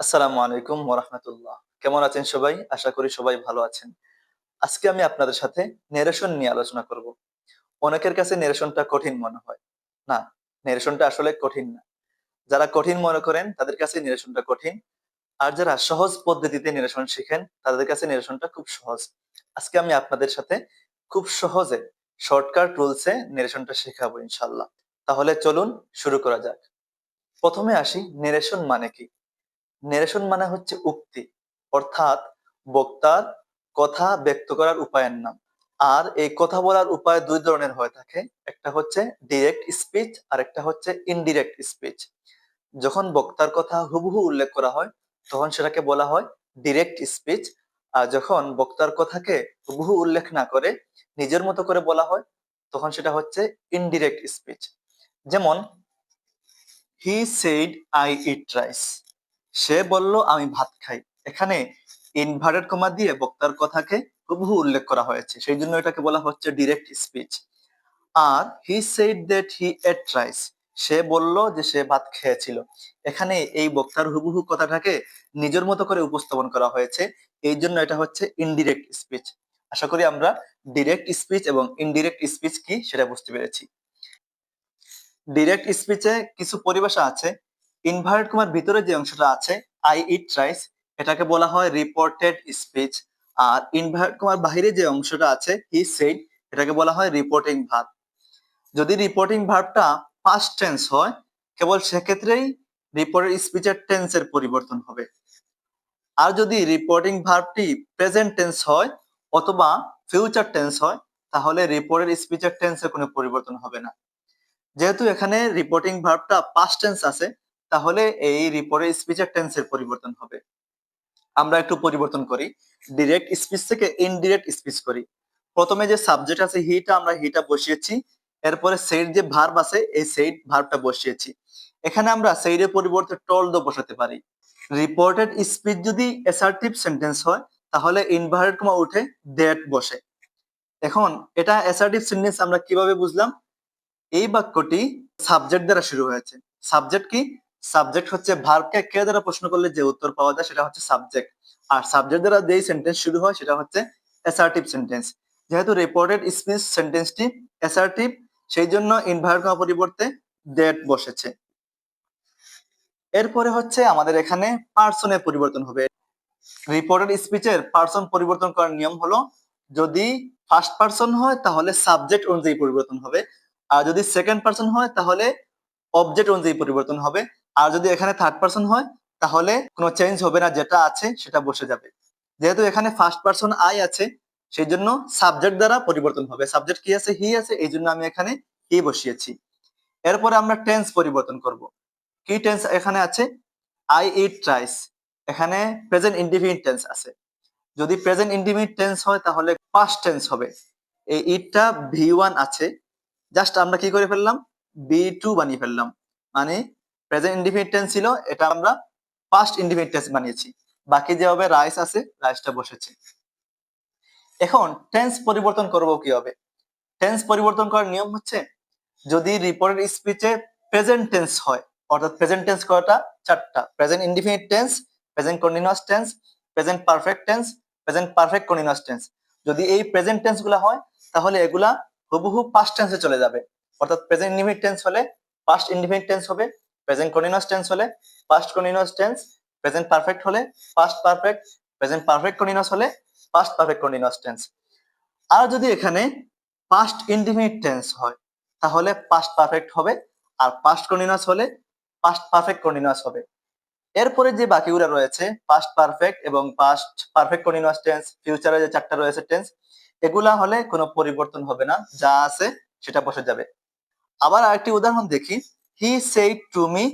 আসসালামু আলাইকুম ওয়া রাহমাতুল্লাহ। কেমন আছেন সবাই? আশা করি সবাই ভালো আছেন। আজকে আমি আপনাদের সাথে নেরেশন নিয়ে আলোচনা করব। অনেকের কাছে নেরেশনটা কঠিন মনে হয়। না, নেরেশনটা আসলে কঠিন না। যারা কঠিন মনে করেন তাদের কাছে নেরেশনটা কঠিন। আর যারা সহজ পদ্ধতিতে নেরেশন শিখেন তাদের কাছে নেরেশনটা খুব সহজ। আজকে আমি আপনাদের সাথে খুব সহজে শর্টকাট রুলসে নেরেশনটা শেখাবো ইনশাআল্লাহ। তাহলে চলুন শুরু করা যাক। প্রথমে আসি নেরেশন মানে কি? নেরেশন মানে হচ্ছে উক্তি, অর্থাৎ বক্তার কথা ব্যক্ত করার উপায়ের নাম। আর এই কথা বলার উপায় দুই ধরনের হয়ে থাকে। একটা হচ্ছে ডিরেক্ট স্পিচ আর একটা হচ্ছে ইনডিরেক্ট স্পিচ। যখন বক্তার কথা হুবহু উল্লেখ করা হয় তখন সেটাকে বলা হয় ডিরেক্ট স্পিচ। আর যখন বক্তার কথাকে হুবহু উল্লেখ না করে নিজের মতো করে বলা হয় তখন সেটা হচ্ছে ইনডিরেক্ট স্পিচ। যেমন, he said I eat rice. সে বলল আমি ভাত খাই। এখানে ইনভার্টেড কমা দিয়ে বক্তার কথাকে হুবহু উল্লেখ করা হয়েছে, সেই জন্য এটাকে বলা হচ্ছে ডিরেক্ট স্পিচ। আর he said that he ate rice. সে বলল যে সে ভাত খেয়েছিল। এখানে এই বক্তার হুবহু কথাটাকে নিজের মতো করে উপস্থাপন করা হয়েছে, এই জন্য এটা হচ্ছে ইনডিরেক্ট স্পিচ। আশা করি আমরা ডিরেক্ট স্পিচ এবং ইনডিরেক্ট স্পিচ কি সেটা বুঝতে পেরেছি। ডিরেক্ট স্পিচে কিছু পরিভাষা আছে। ইনভার্টেড কমার ভিতরে যে অংশটা আছে, আই ইট রাইস, এটাকে বলা হয় রিপোর্টেড স্পিচ। আর ইনভার্টেড কমার বাইরে যে অংশটা আছে, হি সেড, এটাকে বলা হয় রিপোর্টিং ভার্ব। যদি রিপোর্টিং ভার্বটা পাস্ট টেন্স হয়, কেবল সেক্ষেত্রেই রিপোর্টেড স্পিচের টেন্সের পরিবর্তন হবে। আর যদি রিপোর্টিং ভার্বটি প্রেজেন্ট টেন্স হয় অথবা ফিউচার টেন্স হয়, তাহলে রিপোর্টেড স্পিচের টেন্সের কোনো পরিবর্তন হবে না। যেহেতু এখানে রিপোর্টিং ভার্বটা পাস্ট টেন্স আছে, তাহলে এই রিপোর্টেড স্পিচের টেন্সের পরিবর্তন হবে। আমরা একটু পরিবর্তন করি, ডিরেক্ট স্পিচ থেকে ইনডিরেক্ট স্পিচ করি। প্রথমে যে সাবজেক্ট আছে হিটা, আমরা হিটা বসিয়েছি। এরপরে সেইড যে ভার্ব আছে, এই সেইড ভার্বটা বসিয়েছি। এখানে আমরা সেইডের পরিবর্তে টল্ড বসাতে পারি। রিপোর্টেড স্পিচ যদি অ্যাসার্টিভ সেন্টেন্স হয়, তাহলে ইনভার্টেড কমা উঠে দ্যাট বসে। এখন এটা অ্যাসার্টিভ সেন্টেন্স আমরা কিভাবে বুঝলাম? এই বাক্যটি সাবজেক্ট দ্বারা শুরু হয়েছে। সাবজেক্ট কি? সাবজেক্ট হচ্ছে ভার্বকে কে দ্বারা প্রশ্ন করলে যে উত্তর পাওয়া যায় সেটা হচ্ছে সাবজেক্ট। আর সাবজেক্ট দ্বারা যেই সেন্টেন্স শুরু হয় সেটা হচ্ছে অ্যাসার্টিভ সেন্টেন্স। যেহেতু রিপোর্টেড স্পিচ সেন্টেন্সটি অ্যাসার্টিভ, সেই জন্য ইনভার্ট করার পরিবর্তে দ্যাট বসেছে। এরপরে হচ্ছে আমাদের এখানে পার্সনের পরিবর্তন হবে। রিপোর্টেড স্পিচের পার্সন পরিবর্তন করার নিয়ম হলো, যদি ফার্স্ট পার্সন হয় তাহলে সাবজেক্ট অনুযায়ী পরিবর্তন হবে, আর যদি সেকেন্ড পার্সন হয় তাহলে অবজেক্ট অনুযায়ী পরিবর্তন হবে। আর যদি এখানে থার্ড পার্সন হয় তাহলে কোনো চেঞ্জ হবে না, যেটা আছে সেটা বসে যাবে। যেহেতু এখানে ফার্স্ট পার্সন আই আছে, সেই জন্য সাবজেক্ট দ্বারা পরিবর্তন হবে। সাবজেক্ট কি আছে? হি আছে, এই জন্য আমি এখানে হি বসিয়েছি। এরপরে আমরা টেন্স পরিবর্তন করব। কি টেন্স এখানে আছে? আই ইট রাইস, এখানে প্রেজেন্ট ইনডিফিনিট টেন্স আছে। যদি প্রেজেন্ট ইনডিফিনিট টেন্স হয় তাহলে পাস্ট টেন্স হবে। এই ইটটা ভি1 আছে, জাস্ট আমরা কি করে ফেললাম? বি2 বানিয়ে ফেললাম। মানে প্রেজেন্ট ইনডিফিনিট টেন্স ছিল, এটা আমরা পাস্ট ইনডিফিনিট টেন্স বানিয়েছি। বাকি যেভাবে রাইস আছে, রাইসটা বসেছে। এখন টেন্স পরিবর্তন করব কিভাবে? টেন্স পরিবর্তন করার নিয়ম হচ্ছে, যদি রিপোর্টেড স্পিচে প্রেজেন্ট টেন্স হয়, অর্থাৎ প্রেজেন্ট টেন্স কয়টা? চারটা। Present indefinite tense, present continuous tense, present perfect tense, present perfect continuous tense. যদি এই প্রেজেন্ট টেন্স গুলা হয় তাহলে এগুলা হুবহু পাস্ট টেন্সে চলে যাবে। অর্থাৎ প্রেজেন্ট ইনডিফিনিট টেন্স হলে পাস্ট ইনডিফিনিট টেন্স হবে, প্রেজেন্ট কন্টিনিউয়াস টেন্স হলে past continuous tense, present perfect হলে past perfect, present perfect continuous হলে পাস্ট পারফেক্ট কন্টিনিউয়াস টেন্স। আর যদি এখানে পাস্ট ইনডিফিনিট টেন্স হয় তাহলে পাস্ট পারফেক্ট হবে, আর পাস্ট কন্টিনিউয়াস হলে পাস্ট পারফেক্ট কন্টিনিউয়াস হবে। এরপরে যে বাকিগুলো রয়েছে, পাস্ট পারফেক্ট এবং পাস্ট পারফেক্ট কন্টিনিউয়াস টেন্স, ফিউচারে যে চারটা রয়েছে টেন্স, এগুলা হলে কোনো পরিবর্তন হবে না, যা আছে সেটা বসে যাবে। আবার আরেকটি উদাহরণ দেখি, he said to me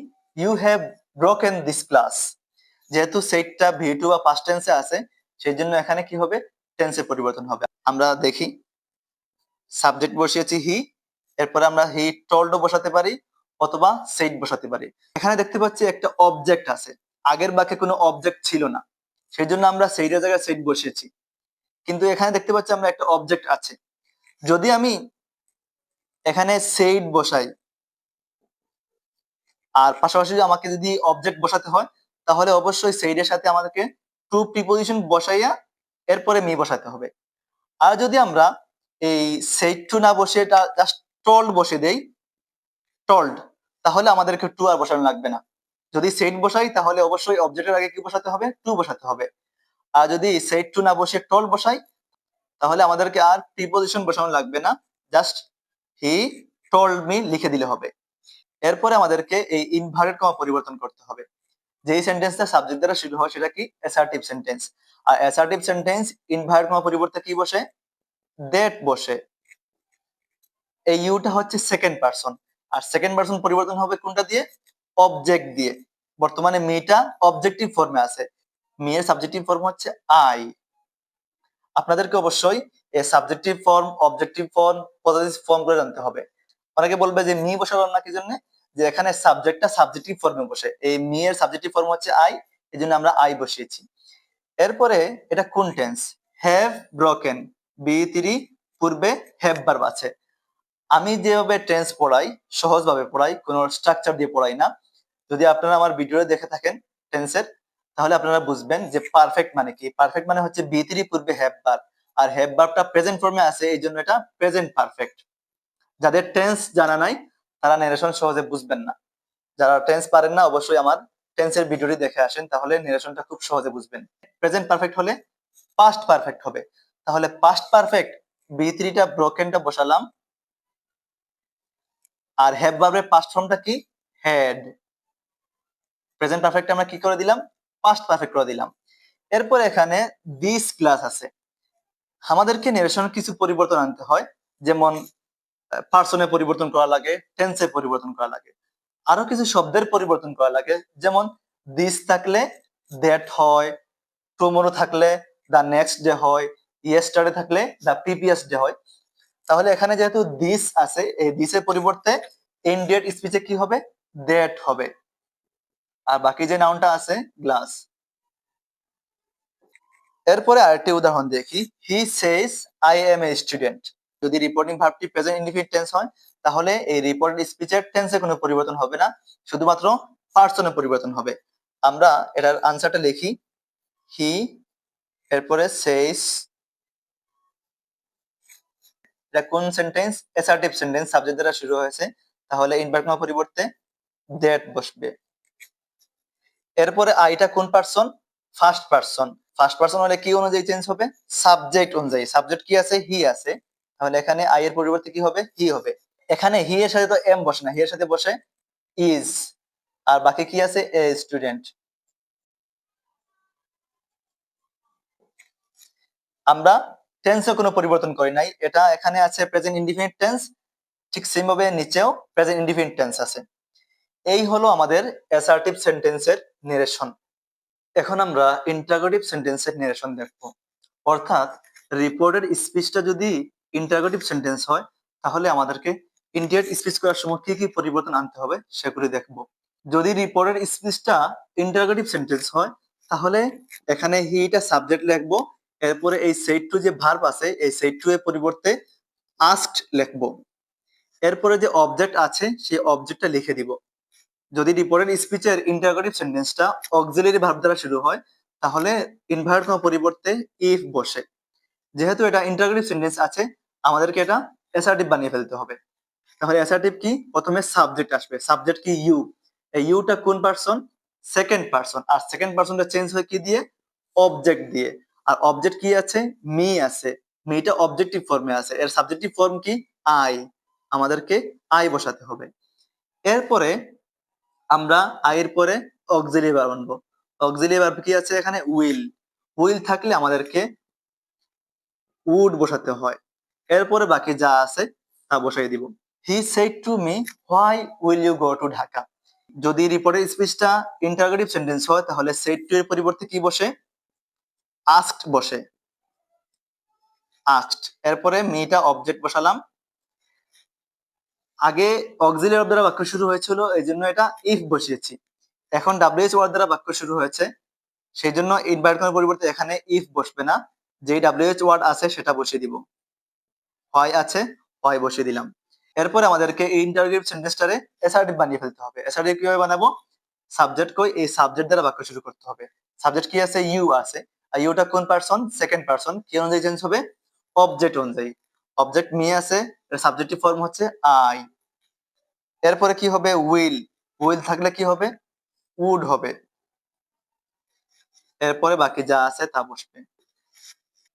you have broken this glass. যেহেতু সেইডটা ভি2 বা পাস্ট টেন্সে আছে, সেই জন্য এখানে কি হবে? টেন্সে পরিবর্তন হবে। আমরা দেখি, সাবজেক্ট বসিয়েছি হি, এরপরে আমরা হি টোল্ড বসাতে পারি অথবা সেইড বসাতে পারি। এখানে দেখতে পাচ্ছি একটা অবজেক্ট আছে, আগের বাক্যে কোনো অবজেক্ট ছিল না, সেই জন্য আমরা সেইডের জায়গায় সেইড বসিয়েছি। কিন্তু এখানে দেখতে পাচ্ছি আমরা একটা অবজেক্ট আছে। যদি আমি এখানে সেইড বসাই আর পাশাপাশি আমাকে যদি অবজেক্ট বসাতে হয়, তাহলে অবশ্যই সেইডের সাথে আমাদেরকে টু প্রিপোজিশন বসাইয়া এরপরে মি বসাতে হবে। আর যদি আমরা এই সেইড টু না বসে এটা জাস্ট টোল্ড বসে দেই, টোল্ড, তাহলে আমাদেরকে টু আর বসানো লাগবে না। যদি সেইড বসাই তাহলে অবশ্যই অবজেক্টের আগে কি বসাতে হবে, টু বসাতে হবে। আর যদি সেইড টু না বসে টোল্ড বসাই তাহলে আমাদেরকে আর প্রিপোজিশন বসানো লাগবে না, জাস্ট হি টোল্ড মি লিখে দিলে হবে। এরপরে আমাদেরকে এই ইনভার্টেড কমা পরিবর্তন করতে হবে। যেই সেন্টেন্সটা সাবজেক্ট দ্বারা শুরু হয় সেটা কি অ্যাসার্টিভ সেন্টেন্স। আর অ্যাসার্টিভ সেন্টেন্স ইনভার্টেড কমা পরিবর্তে কি বসে, দ্যাট বসে। এই ইউটা হচ্ছে সেকেন্ড পারসন, আর সেকেন্ড পারসন পরিবর্তন হবে কোনটা দিয়ে, অবজেক্ট দিয়ে। বর্তমানে মিটা অবজেক্টিভ ফর্মে আছে, মিয়ের সাবজেক্টিভ ফর্ম হচ্ছে আই। আপনাদেরকে অবশ্যই এই subjective form, objective form, positive form করে জানতে হবে। অনেকে বলবে যে মি বসালাম না কি জন্য, যে এখানে সাবজেক্টটা সাবজেক্টিভ ফর্মে বসে, এই মি এর সাবজেক্টিভ ফর্ম হচ্ছে আই, এই জন্য আমরা আই বসিয়েছি। এরপরে এটা কোন টেন্স, হ্যাভ ব্রোকেন, বি3 পূর্বে হ্যাভ ভার্ব আছে। আমি যেভাবে টেন্স পড়াই সহজভাবে পড়াই, কোনো স্ট্রাকচার দিয়ে পড়াই না। যদি আপনারা আমার ভিডিও দেখে থাকেন টেন্সের, তাহলে আপনারা বুঝবেন যে পারফেক্ট মানে কি। পারফেক্ট মানে হচ্ছে বি3 পূর্বে হ্যাভ ভার্ব, আর হ্যাভ ভার্বটা প্রেজেন্ট ফর্মে আছে, এই জন্য এটা প্রেজেন্ট পারফেক্ট। যাদের টেন্স জানা নাই তারা নারেশন সহজে বুঝবেন না। যারা টেন্স পারেন না অবশ্যই আমার টেন্সের ভিডিওটি দেখে আসেন, তাহলে নারেশনটা খুব সহজে বুঝবেন। প্রেজেন্ট পারফেক্ট হলে পাস্ট পারফেক্ট হবে, তাহলে পাস্ট পারফেক্ট বি3টা ব্রোকেনটা বসালাম, আর হ্যাভ ভার্বের পাস্ট ফর্মটা কি, হ্যাড। প্রেজেন্ট পারফেক্ট আমরা কি করে দিলাম, পাস্ট পারফেক্ট করে দিলাম। এরপর এখানে দিস ক্লাস আছে। আমাদেরকে নারেশনের কিছু পরিবর্তন আনতে হয়, যেমন পার্সনের পরিবর্তন করা লাগে, টেন্সের পরিবর্তন করা লাগে, আরো কিছু শব্দের পরিবর্তন করা লাগে। যেমন দিস থাকলে দ্যাট হয়, টুমরো থাকলে দা নেক্সট ডে হয়, ইয়েস্টারডে থাকলে দা প্রিভিয়াস ডে হয়। তাহলে এখানে যেহেতু দিস আছে, এই দিসের পরিবর্তে ইনডিরেক্ট স্পিচে কি হবে, দ্যাট হবে। আর বাকি যে নাউনটা আছে গ্লাস। এরপরে আরেকটি উদাহরণ দেখি, he says I am a student. যদি রিপোর্টিং ভার্বটি প্রেজেন্ট ইনডিফিনিট টেন্স হয় তাহলে এই রিপোর্টেড স্পিচের টেন্সে কোনো পরিবর্তন হবে না, শুধুমাত্র পার্সনের পরিবর্তন হবে। আমরা এটার আনসারটা লিখি, হি, এরপরে সেজ, এটা কোন সেন্টেন্স, অ্যাসার্টিভ সেন্টেন্স, সাবজেক্ট দ্বারা শুরু হয়েছে, তাহলে ইনভার্ট কমার পরিবর্তে দ্যাট বসবে। এরপরে আইটা কোন person, first person. First person হলে কি অনুযায়ী চেঞ্জ হবে, সাবজেক্ট অনুযায়ী। সাবজেক্ট কি আছে, হি আছে, তাহলে এখানে আই এর পরিবর্তে কি হবে, হি হবে। এখানে হি এর সাথে তো এম বসে না, হি এর সাথে বসে ইজ। আর বাকি কি আছে, এ স্টুডেন্ট। আমরা টেন্সে কোনো পরিবর্তন করি নাই, এটা এখানে আছে প্রেজেন্ট ইনডিফিনিট টেন্স, ঠিক সেম ভাবে নিচেও প্রেজেন্ট ইনডিফিনিট টেন্স আছে। এই হলো আমাদের অ্যাসার্টিভ সেন্টেন্সের নারেশন। এখন আমরা ইন্টারোগেটিভ সেন্টেন্সের নারেশন দেখবো। অর্থাৎ রিপোর্টেড স্পিচটা যদি ইন্টারোগেটিভ সেন্টেন্স হয় তাহলে আমাদেরকে ইন্ডিরেক্ট স্পিচ করার সময় কি কি পরিবর্তন আনতে হবে সেগুলি দেখব। যদি রিপোর্টেড স্পিচটা ইন্টারোগেটিভ সেন্টেন্স হয় তাহলে এখানে হিটা সাবজেক্ট লিখবো, এরপরে এই সেড টু যে ভার্ব আছে এই সেড টু এর পরিবর্তে আস্কড লিখবো, এরপরে যে অবজেক্ট আছে সেই অবজেক্টটা লিখে দিব। যদি রিপোর্টেড স্পিচের ইন্টারোগেটিভ সেন্টেন্সটা অক্সিলারি ভার্ব দ্বারা শুরু হয় তাহলে ইনভার্ট কমার পরিবর্তে ইফ বসে। যেহেতু এটা ইন্টারোগেটিভ সেন্টেন্স আছে আমাদেরকে এটা অ্যাসার্টিভ বানিয়ে ফেলতে হবে। তাহলে অ্যাসার্টিভ কি, প্রথমে সাবজেক্ট আসবে, সাবজেক্ট কি, ইউ। এই ইউটা কোন পারসন, সেকেন্ড পারসন, আর সেকেন্ড পারসনটা চেঞ্জ হয় কি দিয়ে, অবজেক্ট দিয়ে। আর অবজেক্ট কি আছে, মি আছে, মিটা অবজেক্টিভ ফর্মে আছে, এর সাবজেক্টিভ ফর্ম কি, আই। আমাদেরকে আই বসাতে হবে। এরপরে আমরা আয়ের পরে অক্সিলারি ভার্ব আনবো। অক্সিলারি ভার্ব কি আছে এখানে, উইল। উইল থাকলে আমাদেরকে উড বসাতে হয়। এরপরে বাকি যা আছে তা বসাই দিব। He said to me why will you go to Dhaka. যদি রিপোর্টের স্পিচটা ইন্টারোগেটিভ সেন্টেন্স হয় তাহলে সেড টু এর পরিবর্তে কি বসে, আস্কড বসে, আস্কড। এরপরে মিটা অবজেক্ট বসালাম। আগে অক্সিলারি ভার্ব দ্বারা বাক্য শুরু হয়েছিল এই জন্য এটা ইফ বসিয়েছি। এখন ডাব্লিউএইচ ওয়ার্ড দ্বারা বাক্য শুরু হয়েছে সেই জন্য ইনভার্ট করার পরিবর্তে এখানে ইফ বসবে না, যেই ডাব্লিউএইচ ওয়ার্ড আছে সেটা বসিয়ে দিব। হয় আছে, হয় বসিয়ে দিলাম। এরপরে আমাদেরকে এই ইন্টারোগেটিভ সেন্টেন্সটারে অ্যাসার্টিভ বানিয়ে ফেলতে হবে। অ্যাসার্টিভ কিভাবে বানাবো, সাবজেক্ট কই, এই সাবজেক্ট দ্বারা বাক্য শুরু করতে হবে। সাবজেক্ট কি আছে, ইউ আছে, আর ইউটা কোন পারসন, সেকেন্ড পারসন, কি অনুযায়ী চেঞ্জ হবে, অবজেক্ট অনুযায়ী। অবজেক্ট মি আছে, এর সাবজেক্টিভ ফর্ম হচ্ছে আই। এরপরে কি হবে, উইল, উইল থাকলে কি হবে, উড হবে। এরপরে বাকি যা আছে তা বসবে।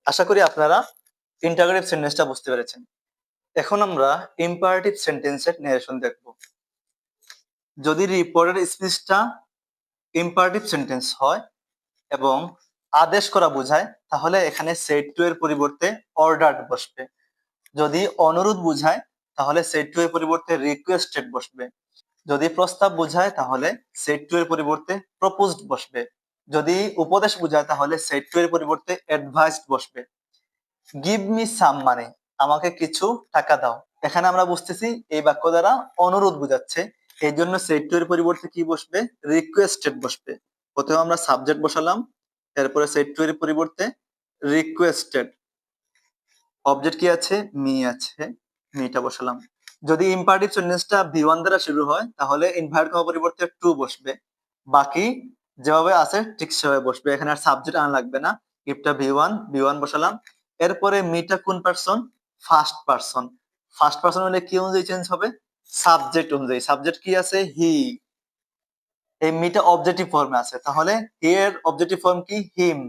আশা করি আপনারা ইন্টারোগেটিভ সেন্টেন্সটা বুঝতে পেরেছেন। এখন আমরা ইম্পারেটিভ সেন্টেন্সের নারেশন দেখব। যদি রিপোর্টের স্পিচটা ইম্পারেটিভ সেন্টেন্স হয় এবং আদেশ করা বোঝায়, তাহলে এখানে সেড টু এর পরিবর্তে অর্ডারড বসবে। যদি অনুরোধ বোঝায়, তাহলে সেড টু এর পরিবর্তে রিকোয়েস্টেড বসবে। যদি প্রস্তাব বোঝায়, তাহলে সেড টু এর পরিবর্তে প্রপোজড বসবে। যদি উপদেশ বোঝায়, তাহলে সেড টু এর পরিবর্তে অ্যাডভাইসড বসবে। গিভ মি সাম মানে আমাকে কিছু টাকা দাও। এখানে আমরা বুঝতেছি এই বাক্য দ্বারা অনুরোধ বোঝাচ্ছে, এই জন্য সেড টু এর পরিবর্তে কি বসবে, রিকোয়েস্টেড বসবে। প্রথমে আমরা সাবজেক্ট বসালাম, এরপরে সেড টু এর পরিবর্তে রিকোয়েস্টেড। অবজেক্ট কি আছে, মি আছে, মিটা বসালাম। যদি ইম্পারেটিভ সেন্টেন্সটা ভি ওয়ান দ্বারা শুরু হয়, তাহলে ইনভার্ট করার পরিবর্তে টু বসবে। বাকি যেভাবে আছে ঠিক সেভাবে বসবে, এখানে আর সাবজেক্ট আনা লাগবে না। ইফটা ভি ওয়ান বসালাম। এরপরে মিটা কোন person, first person. First person হলে কি অনুযায়ী চেঞ্জ হবে, সাবজেক্ট অনুযায়ী। সাবজেক্ট কি আছে, হি। এই মিটা অবজেক্টিভ ফর্মে আছে, তাহলে হি এর অবজেক্টিভ ফর্ম কি, হিম।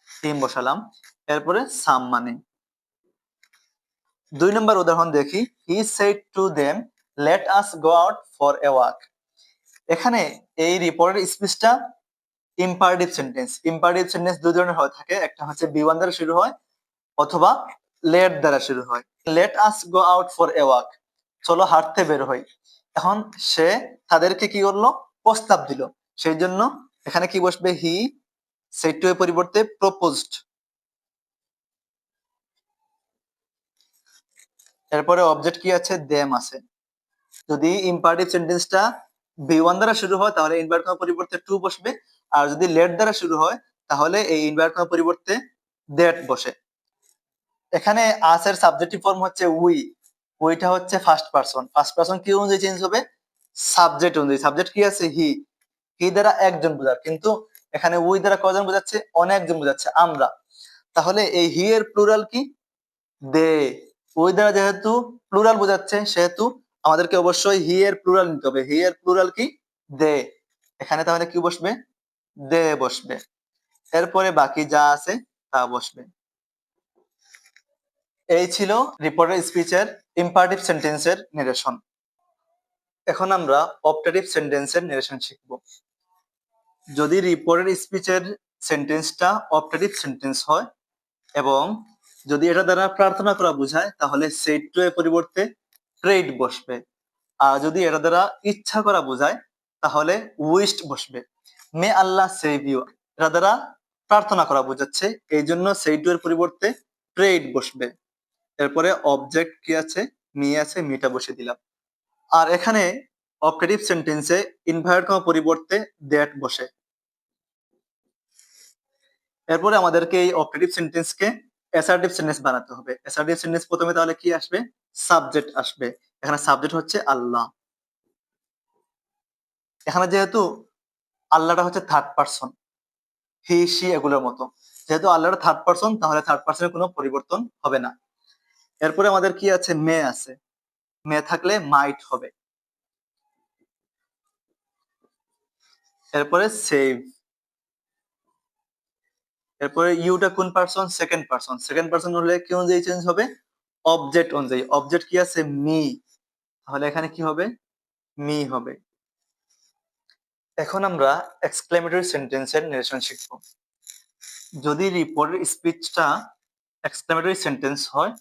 হিম বসালাম। এরপরে সাম মানে। 2 নম্বর উদাহরণ দেখি। হি said to them let us go out for a walk. এখানে এই রিপোর্টের স্পিচটা ইম্পারেটিভ সেন্টেন্স। ইম্পারেটিভ সেন্টেন্স দুই ধরনের হয়ে থাকে, একটা হচ্ছে বি ওয়ান দ্বারা শুরু হয় অথবা লেট দ্বারা শুরু হয়। Let us go out for a walk, চলো হাঁটতে বের হই। এখন সে তাদেরকে কি করলো, প্রস্তাব দিল, সেই জন্য এখানে কি বসবে, হি। সেড টু এর পরিবর্তে প্রপোজড। এরপরে অবজেক্ট কি আছে, দেম আছে। যদি ইম্পারেটিভ সেন্টেন্সটা বি ওয়ান দ্বারা শুরু হয়, তাহলে ইনভার্ট করার পরিবর্তে টু বসবে। আর যদি লেট দ্বারা শুরু হয়, তাহলে এই ইনভার্ট করার পরিবর্তে দ্যাট বসে। এখানে আস এর সাবজেক্টিভ ফর্ম হচ্ছে উই। উইটা হচ্ছে ফার্স্ট পারসন। ফার্স্ট পারসন কি অনুযায়ী চেঞ্জ হবে, সাবজেক্ট অনুযায়ী। সাবজেক্ট কি আছে, হি। হি দ্বারা একজন বোঝায়, কিন্তু এখানে উই দ্বারা কজন বোঝাচ্ছে, অনেকজন বোঝাচ্ছে, আমরা। তাহলে এই হি এর প্লুরাল কি, দে। ওই দ্বারা যেহেতু প্লুরাল বোঝাচ্ছে, সেহেতু আমাদেরকে অবশ্যই হি এর প্লুরাল নিতে হবে। হি এর প্লুরাল কি, দে। এখানে তাহলে কি বসবে, দে বসবে। এরপরে বাকি যা আছে তা বসবে। এই ছিল রিপোর্টের স্পিচের ইম্পারেটিভ সেন্টেন্সের নিরেশন। এখন আমরা অপটেটিভ সেন্টেন্সের নিরেশন শিখব। যদি রিপোর্টের স্পিচের সেন্টেন্সটা অপটেটিভ সেন্টেন্স হয় এবং যদি এটা দ্বারা প্রার্থনা করা বোঝায়, তাহলে সেড টু এর পরিবর্তে প্রেইড বসবে। আর যদি এটা দ্বারা ইচ্ছা করা বোঝায়, তাহলে উইশড বসবে। মে আল্লাহ সেভ ইউ, এটা দ্বারা প্রার্থনা করা বোঝাচ্ছে, এই জন্য সেড টু এর পরিবর্তে প্রেইড বসবে। এরপরে অবজেক্ট কি আছে, মি আছে, মিটা বসে দিলাম। আর এখানে অপটেটিভ সেন্টেন্সে ইনভার্ট করার পরিবর্তে দ্যাট বসে। এরপরে আমাদেরকে এই অপটেটিভ সেন্টেন্সকে অ্যাসার্টিভ সেন্টেন্স বানাতে হবে। অ্যাসার্টিভ সেন্টেন্স প্রথমে তাহলে কি আসবে, সাবজেক্ট আসবে। এখানে সাবজেক্ট হচ্ছে আল্লাহ। এখানে যেহেতু আল্লাহটা হচ্ছে থার্ড পারসন, হি সি এগুলোর মতো, যেহেতু আল্লাহটা থার্ড পারসন, তাহলে থার্ড পারসনের কোনো পরিবর্তন হবে না। এরপরে আমাদের কি আছে, মে আছে। মে থাকলে মাইট হবে। এরপরে সেভ। এরপরে ইউটা কোন person, second person. Second person হলে কি অনুযায়ী চেঞ্জ হবে, অবজেক্ট অনুযায়ী। অবজেক্ট কি আছে, মি। তাহলে এখানে কি হবে, মি হবে। এখন আমরা এক্সক্লেমেটরি সেন্টেন্সের নিরেশন শিখব। যদি রিপোর্টের স্পিচটা এক্সক্লেমেটরি সেন্টেন্স হয়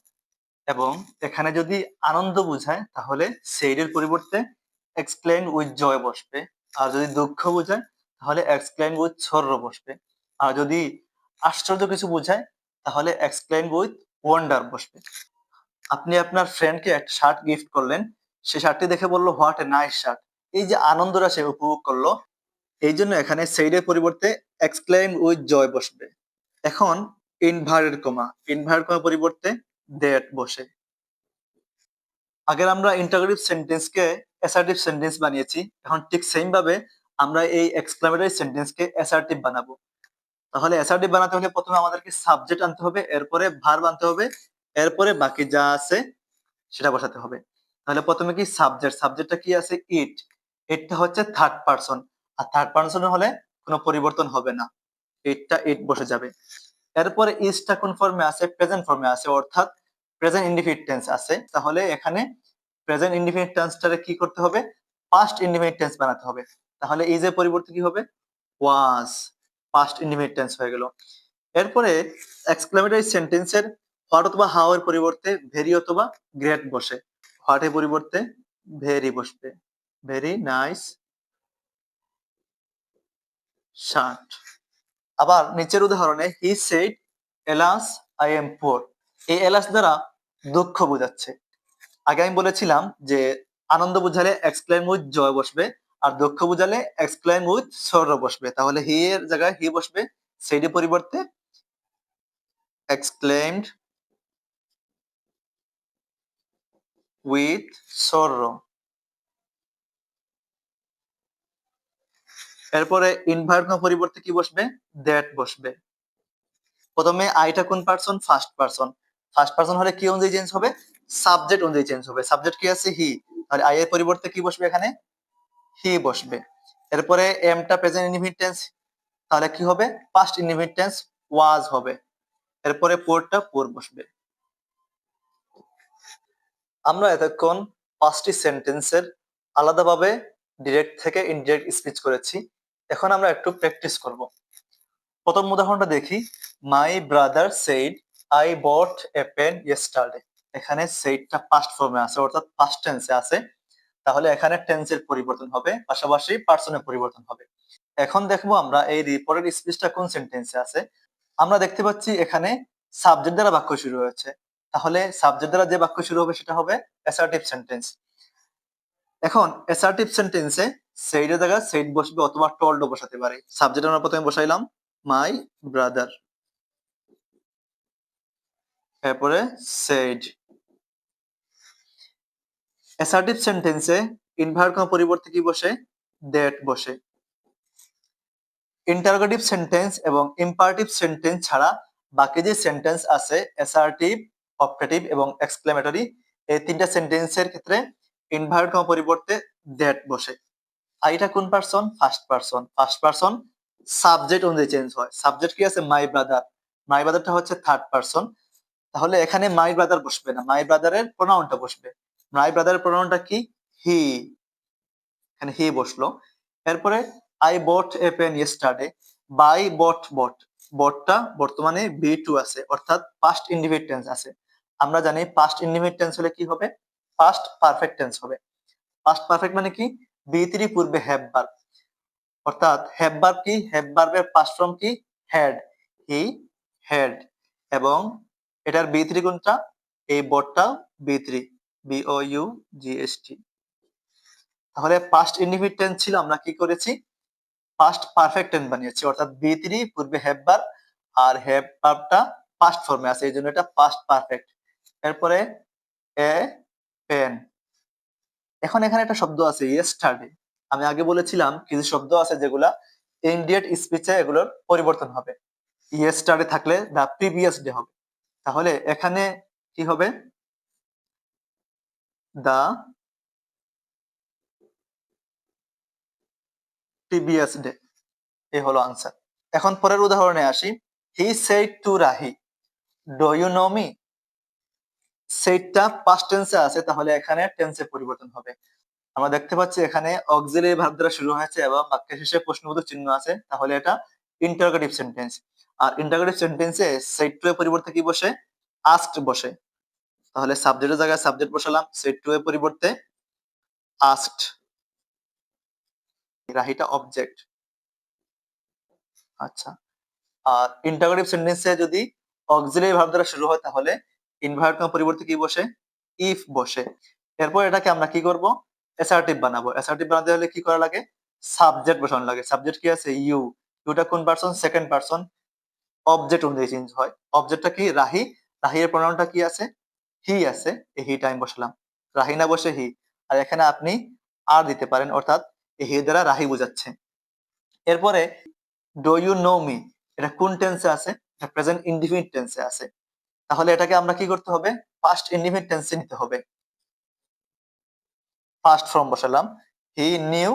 এবং এখানে যদি আনন্দ বোঝায়, তাহলে সেইডের পরিবর্তে এক্সক্লেম উইথ জয় বসবে। আর যদি দুঃখ বোঝায়, তাহলে এক্সক্লেম উইথ সরর বসবে। আর যদি আশ্চর্য কিছু বোঝায়, তাহলে এক্সক্লেম উইথ ওয়ান্ডার বসবে। আপনি আপনার ফ্রেন্ডকে একটা শার্ট গিফট করলেন, সে শার্টটি দেখে বললো হোয়াট এ নাইস শার্ট। এই যে আনন্দটা সে উপভোগ করলো, এই জন্য এখানে সেইডের পরিবর্তে এক্সক্লেম উইথ জয় বসবে। এখন ইনভার্টেড কমা, ইনভার্টেড কমার পরিবর্তে দ্যাট বসে। আগের আমরা ইন্টারোগেটিভ সেন্টেন্সকে অ্যাসার্টিভ সেন্টেন্স বানিয়েছি, এখন ঠিক সেম ভাবে আমরা এই এক্সক্লেমেটরি সেন্টেন্সকে অ্যাসার্টিভ বানাবো। তাহলে অ্যাসার্টিভ বানাতে হলে প্রথমে আমাদেরকে সাবজেক্ট আনতে হবে, এরপরে ভার্ব আনতে হবে, এরপরে বাকি যা আছে সেটা বসাতে হবে। তাহলে প্রথমে কি সাবজেক্টটা কি আছে? ইট। ইটটা হচ্ছে থার্ড পারসন, আর থার্ড পারসন হলে কোনো পরিবর্তন হবে না, ইট বসে যাবে। এরপরে ইজটা কোন ফর্মে আছে? প্রেজেন্ট ফর্মে আছে, অর্থাৎ প্রেজেন্ট ইনডিফিনিট টেন্স আছে। তাহলে এখানে প্রেজেন্ট ইনডিফিনিট টেন্সটারে কি করতে হবে? পাস্ট ইনডিফিনিট টেন্স বানাতে হবে। তাহলে ইজের পরিবর্তে কি হবে? ওয়াজ, পাস্ট ইনডিফিনিট টেন্স হয়ে গেল। এরপরে এক্সক্লেমেটরি সেন্টেন্সের হোয়াট অথবা হাউ এর পরিবর্তে ভেরি অথবা গ্রেট বসে। হোয়াট এর পরিবর্তে ভেরি বসবে, ভেরি নাইস শার্ট। আবার নিচের উদাহরণে he said alas I am poor, এই এলাস দ্বারা দুঃখ বোঝাচ্ছে। আগে আমি বলেছিলাম যে আনন্দ বোঝালে এক্সক্লেম উইথ জয় বসবে, আর দুঃখ বোঝালে এক্সক্লেম উইথ সরো বসবে। তাহলে হি এর জায়গায় হি বসবে, সেডের পরিবর্তে এক্সক্লেমড উইথ সরো। এরপরে ইনভার্ট পরিবর্তে কি বসবে? দ্যাট বসবে। প্রথমে আইটা কোন person? First person. First person হলে কি অনুযায়ী চেঞ্জ হবে? সাবজেক্ট অনুযায়ী চেঞ্জ হবে। সাবজেক্ট কি আছে? হি। আর আই এর পরিবর্তে কি বসবে? এখানে হি বসবে। এরপরে এমটা প্রেজেন্ট ইনডিফিনিট টেন্স, তাহলে কি হবে? পাস্ট ইনডিফিনিট টেন্স ওয়াজ হবে। এরপরে পোরটা পোর বসবে। আমরা এতক্ষণ পাঁচটি সেন্টেন্সের আলাদাভাবে ডিরেক্ট থেকে ইনডিরেক্ট স্পিচ করেছি। এখন আমরা একটু প্র্যাকটিস করব। প্রথম উদাহরণটা দেখি। My brother said I bought a pen yesterday. এখানে সেইডটা পাস্ট ফর্মে আছে, অর্থাৎ পাস্ট টেন্সে আছে। তাহলে এখানে টেন্সের পরিবর্তন হবে, পাশাপাশি পার্সনের পরিবর্তন হবে। এখন দেখবো আমরা এই রিপোর্টের স্পিচটা কোন সেন্টেন্সে আছে। আমরা দেখতে পাচ্ছি এখানে সাবজেক্ট দ্বারা বাক্য শুরু হয়েছে। তাহলে সাবজেক্ট দ্বারা যে বাক্য শুরু হবে সেটা হবে অ্যাসার্টিভ সেন্টেন্স। এখন অ্যাসার্টিভ সেন্টেন্সে সেইডের জায়গায় সেইড বসবে অথবা টোল্ডও বসাতে পারে। সাবজেক্ট আমরা প্রথমে বসাইলাম মাই ব্রাদার, এরপরে সেইড। অ্যাসার্টিভ সেন্টেন্সে ইনভার্ট কমার পরিবর্তে কি বসে? দ্যাট বসে। ইন্টারোগেটিভ সেন্টেন্স এবং ইম্পারেটিভ সেন্টেন্স ছাড়া বাকি যে সেন্টেন্স আছে অ্যাসার্টিভ, অপটেটিভ এবং এক্সক্লেমেটরি, এই তিনটা সেন্টেন্সের ক্ষেত্রে ইনভার্ট কমার পরিবর্তে দ্যাট বসে। আইটা কোন person? First person. First person subject অনুযায়ী চেঞ্জ হয়। সাবজেক্ট কি আছে? My brother. মাই ব্রাদারটা হচ্ছে থার্ড পারসন। তাহলে এখানে মাই ব্রাদার বসবে না, মাই ব্রাদারের প্রোনাউনটা বসবে। মাই ব্রাদারের প্রোনাউনটা কি? হি। এখানে হি বসলো। এরপরে I bought a pen yesterday. Buy bought, বটটা বর্তমানে বি টু আছে, অর্থাৎ পাস্ট ইনডিফিনিট টেন্স আছে। আমরা জানি পাস্ট ইনডিফিনিট টেন্স হলে কি হবে? পাস্ট পারফেক্ট টেন্স হবে। পাস্ট পারফেক্ট মানে কি? বি থ্রি পূর্বে হ্যাভ ভার্ব, অর্থাৎ হ্যাভ ভার্ব কি? হ্যাভ ভার্বের পাস্ট ফর্ম কি? হ্যাড। He had. এবং এটার বি থ্রি কোনটা? এই বটটা বি থ্রি, BOUGST। তাহলে পাস্ট ইনডিফিনিট টেন্স ছিল, আমরা কি করেছি? পাস্ট পারফেক্ট টেন্স বানিয়েছি, অর্থাৎ বি থ্রি পূর্বে হ্যাভ ভার্ব, আর হ্যাভ ভার্বটা পাস্ট ফর্মে আছে, এই জন্য এটা পাস্ট পারফেক্ট। এরপরে এ পেন। এখন এখানে একটা শব্দ আছে ইয়েস্টারডে। আমি আগে বলেছিলাম কিছু শব্দ আছে যেগুলা ইনডিরেক্ট স্পিচে এগুলোর পরিবর্তন হবে। ইয়েস্টারডে থাকলে দা প্রিভিয়াস ডে হবে। তাহলে এখানে কি হবে? দা প্রিভিয়াস ডে, এই হলো আনসার। এখন পরের উদাহরণে আসি। He said to Rahi do you know me. সেইটা পাস্ট টেন্সে আছে, তাহলে এখানে টেন্সের পরিবর্তন হবে। আমরা দেখতে পাচ্ছি এখানে অক্সিলারি ভার্ব দ্বারা শুরু হয়েছে এবং বাক্যের শেষে প্রশ্নবোধক চিহ্ন আছে, তাহলে এটা ইন্টারোগেটিভ সেন্টেন্স। আর ইন্টারোগেটিভ সেন্টেন্সে সেড টু এর পরিবর্তে কি বসে? আস্কড বসে। তাহলে সাবজেক্টের জায়গায় সাবজেক্ট বসালাম, সেড টু এর পরিবর্তে আস্কড। রাহিটা অবজেক্ট। আচ্ছা, আর ইন্টারোগেটিভ সেন্টেন্সে যদি অক্সিলারি ভার্ব দ্বারা শুরু হয় তাহলে ইনভার্ট কমার পরিবর্তে কি বসে? ইফ বসে। এরপর এটাকে আমরা কি করব? অ্যাসার্টিভ বানাবো। অ্যাসার্টিভ বানাতে হলে কি করা লাগে? সাবজেক্ট বসানো লাগে। সাবজেক্ট কি আছে? ইউ। ইউটা কোন পারসন? Second person. অবজেক্ট অনুযায়ী চেঞ্জ হয়। অবজেক্টটা কি? রাহি। রাহি এর প্রোনাউনটা কি আছে? হি আছে, এই হিটা আমি বসালাম। রাহি না বসে হি। আর এখানে আপনি আর দিতে পারেন, অর্থাৎ হি দ্বারা রাহি বোঝাচ্ছে। এরপরে ডু ইউ নো মি, এটা কোন টেন্সে আছে? এটা প্রেজেন্ট ইনডিফিনিট টেন্সে আছে। তাহলে এটাকে আমরা কি করতে হবে? পাস্ট ইনডিফিনিট টেন্সে নিতে হবে। ফার্স্ট ফর্ম বসালাম, হি নিউ।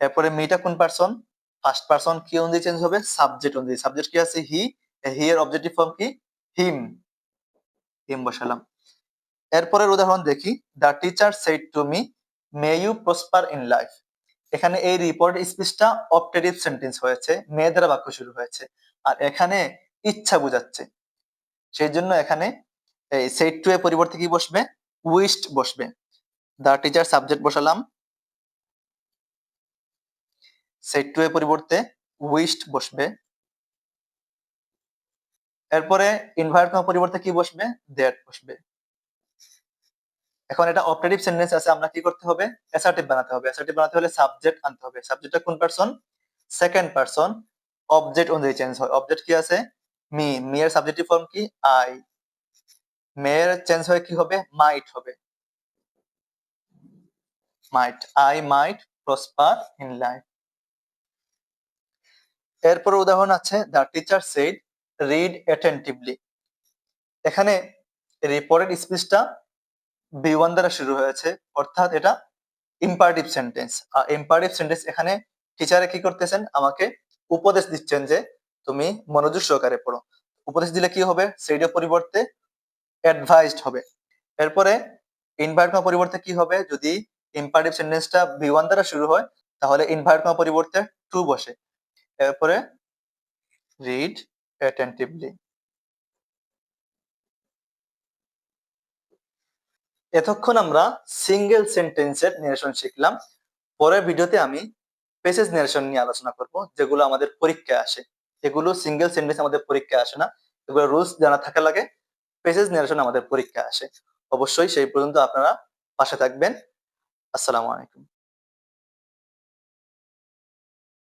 এরপরে মিটা কোন পারসন? First person. কি অনুযায়ী চেঞ্জ হবে? সাবজেক্ট অনুযায়ী। সাবজেক্ট কি আছে? হি। হি এর অবজেক্টিভ ফর্ম কি? হিম। হিম বসালাম। এরপরের উদাহরণ দেখি, the teacher said to me may you prosper in life. এখানে এই রিপোর্ট স্পিচটা অপটেটিভ সেন্টেন্স হয়েছে, মে দ্বারা বাক্য শুরু হয়েছে, আর এখানে ইচ্ছা বোঝাচ্ছে। সেই জন্য এখানে এই সেড টু এর পরিবর্তে কি বসবে? উইশড বসবে। দ্য টিচার সাবজেক্ট বসালাম, সেড টু এর পরিবর্তে উইশড বসবে। এরপরে ইনভার্ট পরিবর্তে কি বসবে? দ্যাট বসবে। এখন এটা অপটেটিভ সেন্টেন্স আছে, আমরা কি করতে হবে? অ্যাসার্টিভ বানাতে হবে। অ্যাসার্টিভ বানাতে হলে সাবজেক্ট আনতে হবে। সাবজেক্টটা কোন পারসন? Second person. অবজেক্ট অনুযায়ী চেঞ্জ হয়। অবজেক্ট কি আছে? মি। মি এর সাবজেক্টিভ ফর্ম কি? আই। মে এর চেঞ্জ হয়ে কি হবে? মাইট হবে। Might. I might prosper in life. এরপর উদাহরণ আছে, the teacher said read attentively. এখানে রিপোর্টেড স্পিচটা বি1 দ্বারা শুরু হয়েছে, অর্থাৎ এটা ইম্পারেটিভ সেন্টেন্স। আর ইম্পারেটিভ সেন্টেন্স এখানে টিচারে কি করতেছেন? আমাকে উপদেশ দিচ্ছেন যে তুমি মনোযোগ সহকারে পড়ো। উপদেশ দিলে কি হবে? সেইটার পরিবর্তে অ্যাডভাইসড হবে। এরপরে ইনভার্ট পরিবর্তে কি হবে? যদি ইম্পারেটিভ সেন্টেন্সটা বি1 দ্বারা শুরু হয়, তাহলে ইনভার্ট পরিবর্তে টু বসে। এরপরে রিড অ্যাটেন্টিভলি। এতক্ষণ আমরা সিঙ্গেল সেন্টেন্সের নেরেশন শিখলাম। পরের ভিডিওতে আমি প্যাসেজ নেরেশন নিয়ে আলোচনা করব, যেগুলো আমাদের পরীক্ষায় আসে। এগুলো সিঙ্গেল সেন্টেন্স আমাদের পরীক্ষায় আসে না, এগুলো রুলস জানা থাকা লাগে। প্যাসেজ নেরেশন আমাদের পরীক্ষায় আসে। অবশ্যই সেই পর্যন্ত আপনারা পাশে থাকবেন। আসসালামু আলাইকুম।